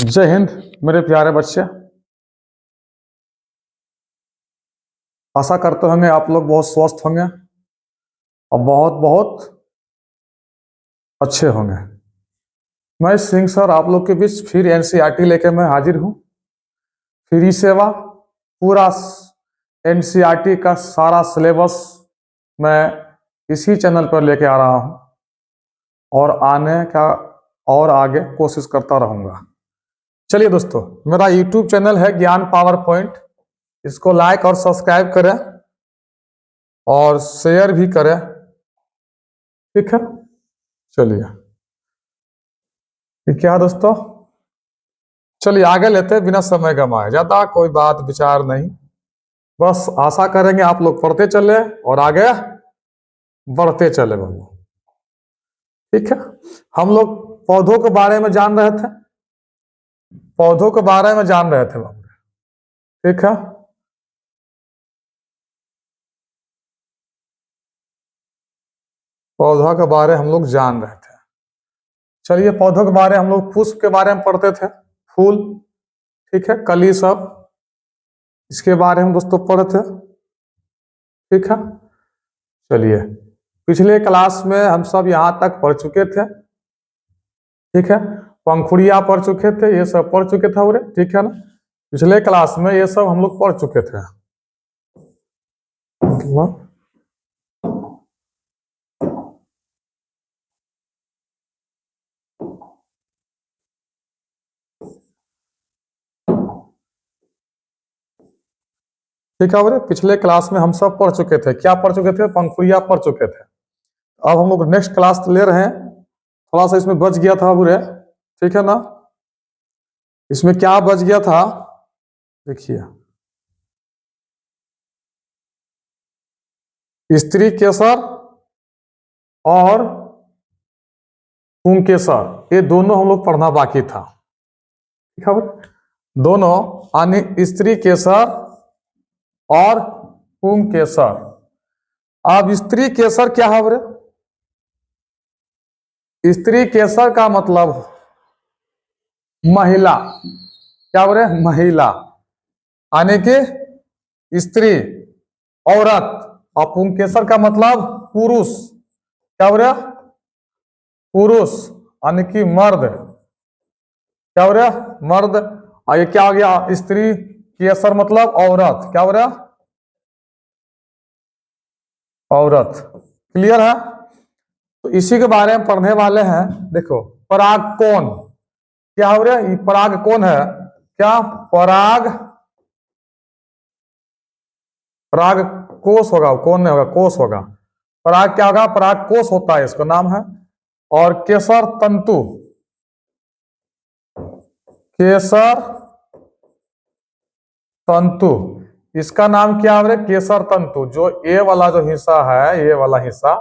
जय हिंद मेरे प्यारे बच्चे। आशा करते होंगे आप लोग बहुत स्वस्थ होंगे और बहुत बहुत अच्छे होंगे। मैं सिंह सर आप लोग के बीच फिर एनसीईआरटी लेके मैं हाजिर हूँ। फ्री सेवा पूरा एनसीईआरटी का सारा सिलेबस मैं इसी चैनल पर लेके आ रहा हूँ और आने का और आगे कोशिश करता रहूँगा। चलिए दोस्तों, मेरा यूट्यूब चैनल है ज्ञान पावर पॉइंट, इसको लाइक और सब्सक्राइब करें और शेयर भी करें, ठीक है। चलिए क्या दोस्तों, चलिए आगे लेते हैं बिना समय गंवाए। ज्यादा कोई बात विचार नहीं, बस आशा करेंगे आप लोग पढ़ते चले और आगे बढ़ते चले बाबू, ठीक है। हम लोग पौधों के बारे में जान रहे थे, पौधों के बारे में जान रहे थे बाबू, ठीक है। पौधा के बारे हम लोग जान रहे थे। चलिए पौधों के बारे हम लोग पुष्प के बारे में पढ़ते थे, फूल, ठीक है, कली सब, इसके बारे में दोस्तों पढ़े थे, ठीक है। चलिए पिछले क्लास में हम सब यहाँ तक पढ़ चुके थे, ठीक है। पंखुड़िया पढ़ चुके थे, ये सब पढ़ चुके थे, ठीक है ना। पिछले क्लास में ये सब हम लोग पढ़ चुके थे। ठीक है, पिछले क्लास में हम सब पढ़ चुके थे। क्या पढ़ चुके थे? पंखुड़िया पढ़ चुके थे। अब हम लोग नेक्स्ट क्लास ले रहे हैं, थोड़ा सा इसमें बच गया था बुरे, ठीक है ना। इसमें क्या बच गया था देखिए, स्त्री केसर और पुंकेसर, ये दोनों हम लोग पढ़ना बाकी था, ठीक है। दोनों यानी स्त्री केसर और पुंकेसर। अब स्त्री केसर क्या है बरे? स्त्री केसर का मतलब महिला, क्या बोले? महिला, यानी कि स्त्री, औरत। और पुंकेसर का मतलब पुरुष, क्या बोले? पुरुष, यानी कि मर्द, क्या बोले? मर्द। और ये क्या हो गया? स्त्री केसर मतलब औरत, क्या बोले? औरत। क्लियर है? तो इसी के बारे में पढ़ने वाले हैं। देखो परागकण क्या हो रहा है? पराग कौन है? क्या पराग, पराग कोष होगा, कौन नहीं होगा, कोष होगा। पराग क्या होगा? पराग कोष होता है, इसका नाम है। और केसर तंतु, केसर तंतु, इसका नाम क्या है? केसर तंतु। जो ए वाला जो हिस्सा है, ये वाला हिस्सा,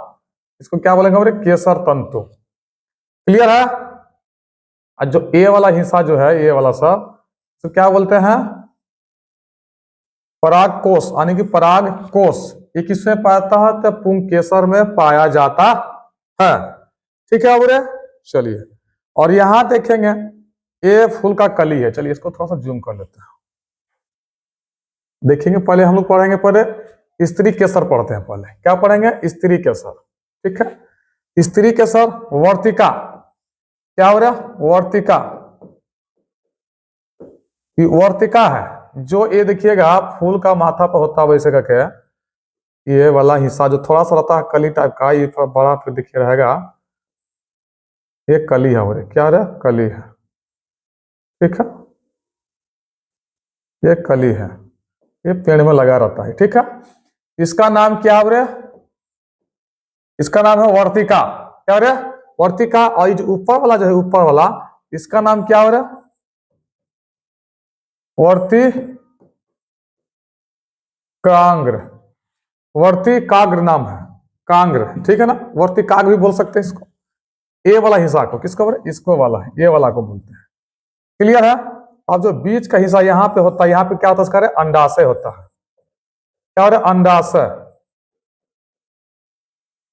इसको क्या बोलेंगे? केसर तंतु। क्लियर है? जो ए वाला हिस्सा जो है, ये वाला सब, तो क्या बोलते हैं? पराग कोष, यानी कि पराग कोष। ये किसमें पाता है? तो पुंकेसर में पाया जाता है, ठीक है बुरे। चलिए, और यहां देखेंगे ये फूल का कली है। चलिए इसको थोड़ा सा जूम कर लेते हैं, देखेंगे। पहले हम लोग पढ़ेंगे, पहले स्त्री केसर पढ़ते हैं। पहले क्या पढ़ेंगे? स्त्री केसर, ठीक है। स्त्री केसर वर्तिका, क्या हो रहा? वर्तिका, वर्तिका है। जो ये देखिएगा फूल का माथा पर होता है वैसे करके, ये वाला हिस्सा जो थोड़ा सा रहता है कली टाइप का, ये थोड़ा बड़ा फिर देखिए रहेगा, ये कली है। बोले क्या है? कली है, ठीक है। ये कली है, ये पेड़ में लगा रहता है, ठीक है। इसका नाम क्या है? इसका नाम है वर्तिका, क्या है? वर्तिका। और ये जो ऊपर वाला जो है, ऊपर वाला, इसका नाम क्या है? वर्ती कांग्र, वर्ती काग्र नाम है, कांग्र, ठीक है ना। वर्ती काग भी बोल सकते हैं इसको। ए वाला हिस्सा को किसको बोले? इसको वाला है, ये वाला को बोलते हैं। क्लियर है? अब जो बीच का हिस्सा यहाँ पे होता है, यहाँ पे क्या होता है? इसका अंडाशय होता है, क्या हो रहा है? अंडाशय।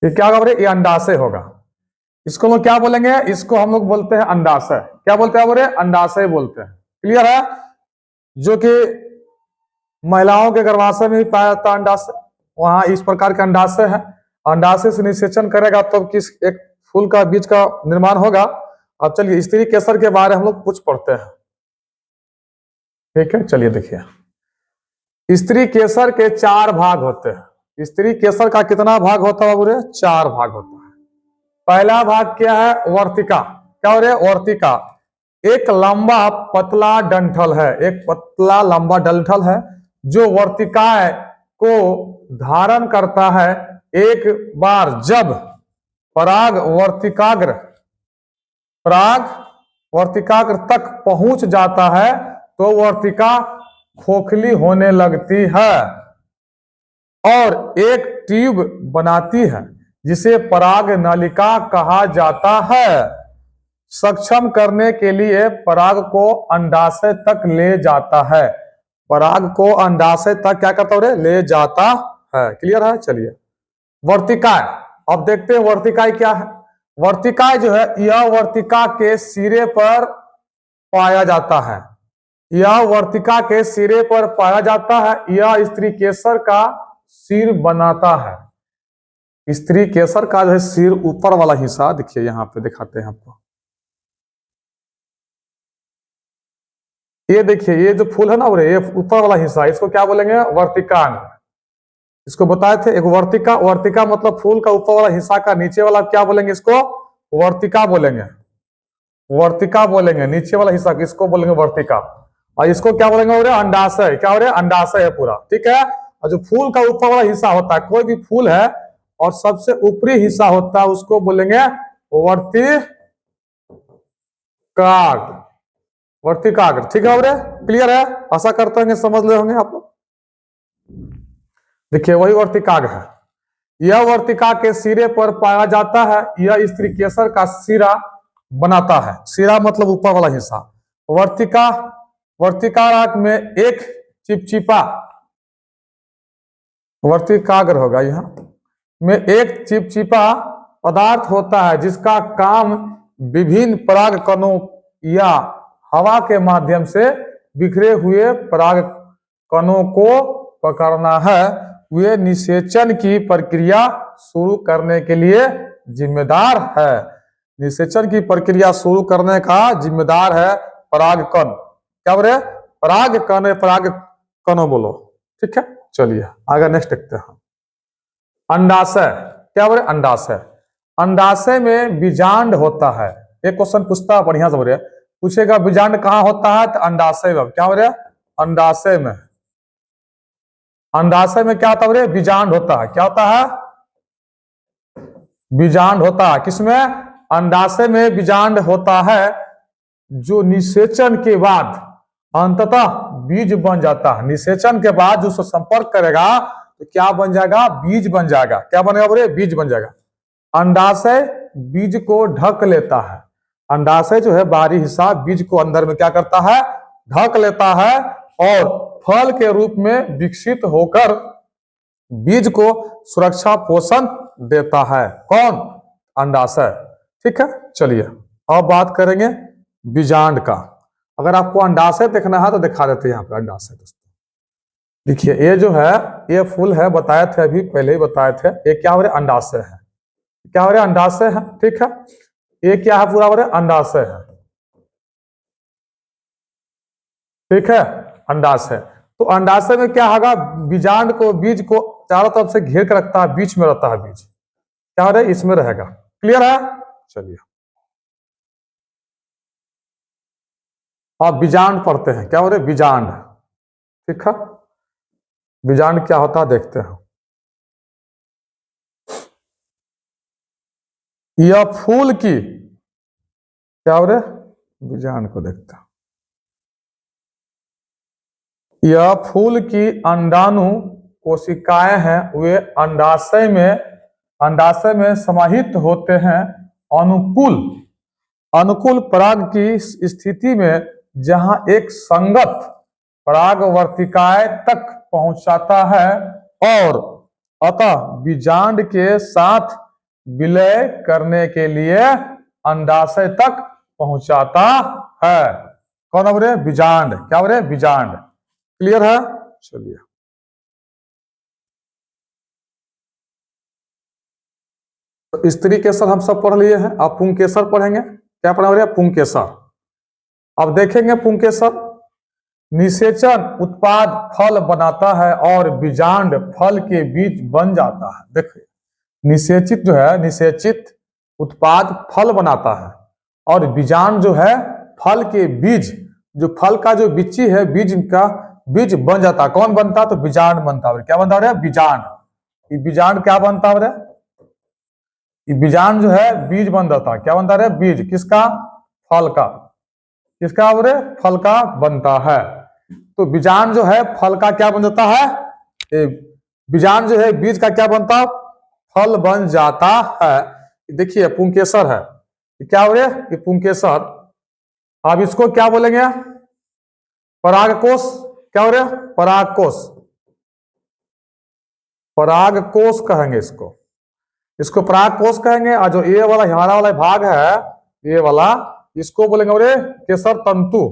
ये क्या होगा? ये अंडाशय होगा। इसको लोग क्या बोलेंगे, इसको हम लोग बोलते हैं अंडाशय। क्या बोलते हैं बोले, अंडाशय बोलते हैं। क्लियर है, जो कि महिलाओं के गर्भाशय में भी पाया जाता है अंडाशय, वहां इस प्रकार का अंडाशय है। अंडाशय से निषेचन करेगा तब किस एक फूल का बीज का निर्माण होगा। अब चलिए स्त्री केसर के बारे में हम लोग कुछ पढ़ते हैं। ठीक है, चलिए देखिए, स्त्री केसर के 4 भाग होते हैं। स्त्री केसर का कितना भाग होता है बोले, 4 भाग होता है। पहला भाग क्या है, वर्तिका। क्या हो रहा है, वर्तिका एक लंबा पतला डंठल है, एक पतला लंबा डंठल है जो वर्तिकाएं को धारण करता है। एक बार जब पराग वर्तिकाग्र तक पहुंच जाता है तो वर्तिका खोखली होने लगती है और एक ट्यूब बनाती है जिसे पराग नलिका कहा जाता है। सक्षम करने के लिए पराग को अंडाशय तक ले जाता है। पराग को अंडाशय तक क्या करता है, ले जाता है। क्लियर है, चलिए वर्तिकाएं अब देखते हैं वर्तिकाएं क्या है। वर्तिकाएं जो है, यह वर्तिका के सिरे पर पाया जाता है। यह वर्तिका के सिरे पर पाया जाता है। यह स्त्री केसर का सिर बनाता है। स्त्री केसर का जो है सिर ऊपर वाला हिस्सा, देखिए यहां पे दिखाते हैं आपको। ये देखिए, ये जो फूल है ना, ये ऊपर वाला हिस्सा, इसको क्या बोलेंगे, वर्तिकांग। इसको बताए थे, एक वर्तिका मतलब फूल का ऊपर वाला हिस्सा का नीचे वाला क्या बोलेंगे, इसको वर्तिका बोलेंगे। वर्तिका बोलेंगे नीचे वाला हिस्सा, इसको बोलेंगे वर्तिका। और इसको क्या बोलेंगे, अंडाशय। क्या हो रहा है, अंडाशय है पूरा। ठीक है, और जो फूल का ऊपर वाला हिस्सा होता है, कोई भी फूल है और सबसे ऊपरी हिस्सा होता है, उसको बोलेंगे वर्तिकाग्र। ठीक है, क्लियर है, आशा करते हैं समझ ले होंगे आप लोग। देखिए वही वर्तिकाग्र है। यह वर्तिका के सिरे पर पाया जाता है। यह स्त्री केसर का सिरा बनाता है। सिरा मतलब ऊपर वाला हिस्सा। वर्तिकाग्र में एक चिपचिपा, वर्तिकाग्र होगा, यहाँ में एक चिपचिपा पदार्थ होता है जिसका काम विभिन्न पराग कणों या हवा के माध्यम से बिखरे हुए पराग कणों को पकड़ना है। वे निषेचन की प्रक्रिया शुरू करने के लिए जिम्मेदार है। निषेचन की प्रक्रिया शुरू करने का जिम्मेदार है परागकण। क्या बोले, परागकण, परागकणों बोलो। ठीक है, चलिए आगे नेक्स्ट देखते हैं। अंडाशय। क्या बोले, अंडाशय। अंडाशय में बीजांड होता है। एक क्वेश्चन पूछता है बढ़िया से, बोले पूछेगा बीजांड कहाँ होता है, तो अंडाशय में। क्या बोले, अंडाशय में। अंडाशय में क्या होता है, बीजांड होता है। क्या होता है, बीजांड होता है। किसमें, अंडाशय में बीजांड होता है, जो निषेचन के बाद अंततः बीज बन जाता है। निषेचन के बाद जो संपर्क करेगा तो क्या बन जाएगा, बीज बन जाएगा। क्या बनेगा बोले, बीज बन जाएगा। अंडाशय बीज को ढक लेता है। अंडाशय जो है बाहरी हिस्सा, बीज को अंदर में क्या करता है, ढक लेता है और फल के रूप में विकसित होकर बीज को सुरक्षा पोषण देता है। कौन, अंडाशय। ठीक है, चलिए अब बात करेंगे बीजांड का। अगर आपको अंडाशय देखना है तो दिखा देते हैं यहाँ पे अंडाशय। दोस्तों देखिए, ये जो है, ये फूल है, बताए थे अभी पहले ही बताए थे। ये क्या हो रहा है, अंडाशय है। क्या हो रहा है, अंडाशय है। ठीक है, ये क्या है, पूरा हो रहा है, अंडाशय है। ठीक है, अंडाशय। तो अंडाशय में क्या होगा, बीजांड को, बीज को चारों तरफ से घेर कर रखता है, बीच में रहता है बीज। क्या हो रहा है, इसमें रहेगा। क्लियर है, चलिए आप बीजांड पढ़ते हैं। क्या हो रहा है, बीजांड। ठीक है, बीजांड क्या होता है देखते हैं। यह फूल की, क्या हो रहा है, बीजांड को देखते हैं। यह फूल की अंडाणु कोशिकाएं हैं। वे अंडाशय में समाहित होते हैं। अनुकूल पराग की स्थिति में जहां एक संगत पराग वर्तिकाएं तक पहुंचाता है और अतः बीजांड के साथ विलय करने के लिए अंडाशय तक पहुंचाता है। कौन बोले? बीजांड। क्या बोले? बीजांड। क्लियर है? चलिए, तो स्त्री केसर हम सब पढ़ लिए हैं। अब पुंकेसर पढ़ेंगे। क्या पढ़ा रहे? पुंकेसर। अब देखेंगे पुंकेसर निषेचन उत्पाद फल बनाता है और बीजांड फल के बीज बन जाता है। देखिए, निषेचित जो है, निषेचित उत्पाद फल बनाता है और बीजांड जो है फल के बीज, जो फल का जो बिच्ची है, बीज का बीज बन जाता है। कौन बनता है? तो बीजांड बनता है। क्या बनता है? बीजांड। ये बीजांड क्या बनता है? ये बीजांड जो है बीज बन जाता है। क्या बनता है? बीज। किसका? फल का। किसका? बोले? फल का बनता है। तो बीजांड जो है फल का क्या बन जाता है? बीजांड जो है बीज का क्या बनता है? फल बन जाता है। देखिए, पुंकेसर है। क्या बोले? ये पुंकेसर। अब इसको क्या बोलेंगे? परागकोश। क्या बोले? परागकोश। परागकोश कहेंगे इसको। इसको परागकोश कहेंगे। और जो ये वाला हमारा वाला भाग है, ये वाला, इसको बोलेंगे बोले केसर तंतु।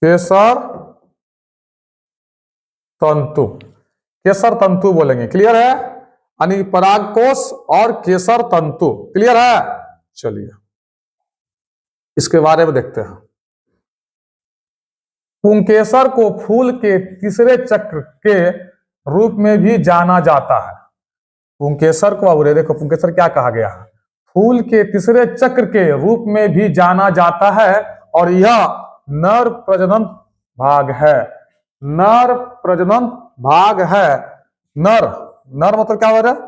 केसर तंतु। केसर तंतु बोलेंगे। क्लियर है? यानी परागकोश और केसर तंतु। क्लियर है? चलिए, इसके बारे में देखते हैं। पुंकेसर को फूल के तीसरे चक्र के रूप में भी जाना जाता है। पुंकेसर को, अब देखो पुंकेसर क्या कहा गया है? फूल के तीसरे चक्र के रूप में भी जाना जाता है और यह नर प्रजनन भाग है। नर प्रजनन भाग है। नर, नर मतलब क्या हो रहा है?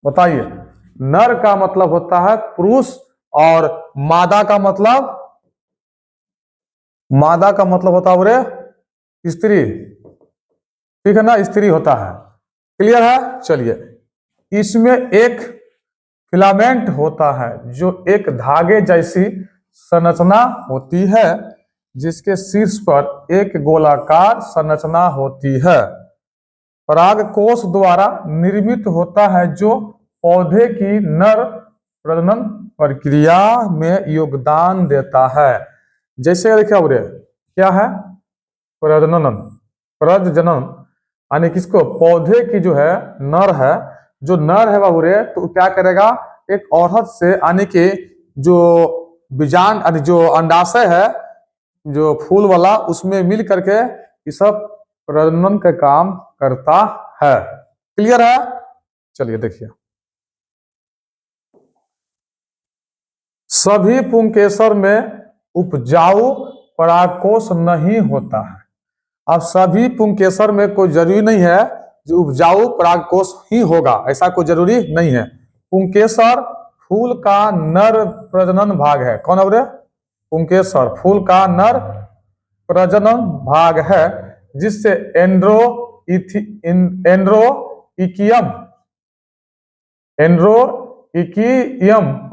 बताइए। नर का मतलब होता है पुरुष और मादा का मतलब, मादा का मतलब होता है स्त्री। ठीक है ना? स्त्री होता है। क्लियर है? चलिए, इसमें एक फिलामेंट होता है जो एक धागे जैसी संरचना होती है, जिसके शीर्ष पर एक गोलाकार संरचना होती है। परागकोश द्वारा निर्मित होता है, जो पौधे की नर प्रजनन प्रक्रिया में योगदान देता है। जैसे देखिए, बोले क्या है? प्रजनन। प्रजनन यानी किसको? पौधे की जो है नर है, जो नर है बाबू रे, तो क्या करेगा? एक औरत से, यानी कि जो बीजांड, जो अंडाशय है, जो फूल वाला, उसमें मिल करके ये सब प्रजनन का काम करता है। क्लियर है? चलिए देखिए, सभी पुंकेसर में उपजाऊ परागकोश नहीं होता है। अब सभी पुंकेसर में कोई जरूरी नहीं है जो उपजाऊ परागकोश ही होगा, ऐसा कोई जरूरी नहीं है। पुंकेसर फूल का नर प्रजनन भाग है। कौन है? पुंकेसर फूल का नर प्रजनन भाग है, जिससे एंड्रोइकियम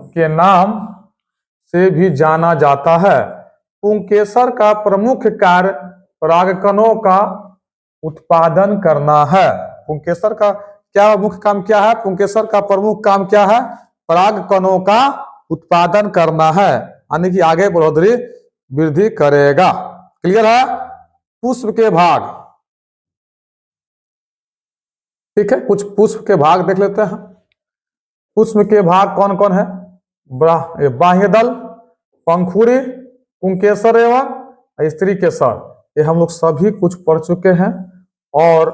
के नाम से भी जाना जाता है। पुंकेसर का प्रमुख कार्य परागकणों का उत्पादन करना है। पुंकेसर का क्या मुख्य काम क्या है? पुंकेसर का प्रमुख काम क्या है? परागकणों का उत्पादन करना है, यानी कि आगे बढ़ोतरी वृद्धि करेगा। क्लियर है? पुष्प के भाग। ठीक है, कुछ पुष्प के भाग देख लेते हैं। पुष्प के भाग कौन कौन है? बाह्य दल, पंखुड़ी, पुंकेसर एवं स्त्री केसर। ये हम लोग सभी कुछ पढ़ चुके हैं। और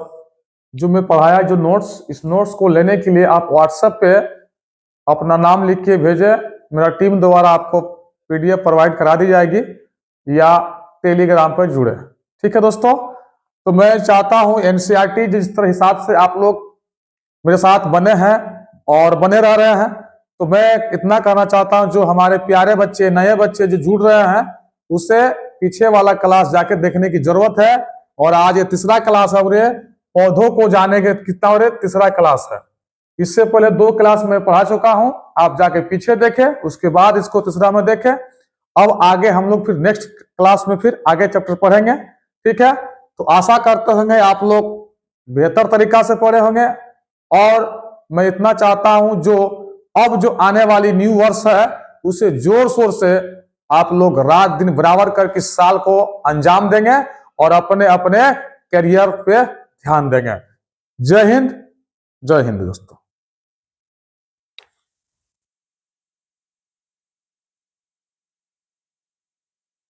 जो मैं पढ़ाया, जो नोट्स, इस नोट्स को लेने के लिए आप व्हाट्सएप पे अपना नाम लिख के भेजें। मेरा टीम द्वारा आपको पीडीएफ प्रोवाइड करा दी जाएगी, या टेलीग्राम पर जुड़े। ठीक है दोस्तों, तो मैं चाहता हूं एनसीईआरटी जिस तरह हिसाब से आप लोग मेरे साथ बने हैं और बने रह रहे हैं, तो मैं इतना कहना चाहता हूं, जो हमारे प्यारे बच्चे, नए बच्चे जो जुड़ रहे हैं, उसे पीछे वाला क्लास जाके देखने की जरूरत है। और आज ये तीसरा क्लास है, पौधों को जाने के कितना तीसरा क्लास है। इससे पहले 2 क्लास में पढ़ा चुका हूं, आप जाके पीछे देखें, उसके बाद इसको तीसरा में देखें। अब आगे हम लोग फिर नेक्स्ट क्लास में फिर आगे चैप्टर पढ़ेंगे। ठीक है, तो आशा करते होंगे आप लोग बेहतर तरीका से पढ़े होंगे और मैं इतना चाहता हूं जो आने वाली न्यू वर्ष है उसे जोर शोर से आप लोग रात दिन बराबर करके इस साल को अंजाम देंगे और अपने अपने करियर पे ध्यान देंगे। जय हिंद दोस्तों।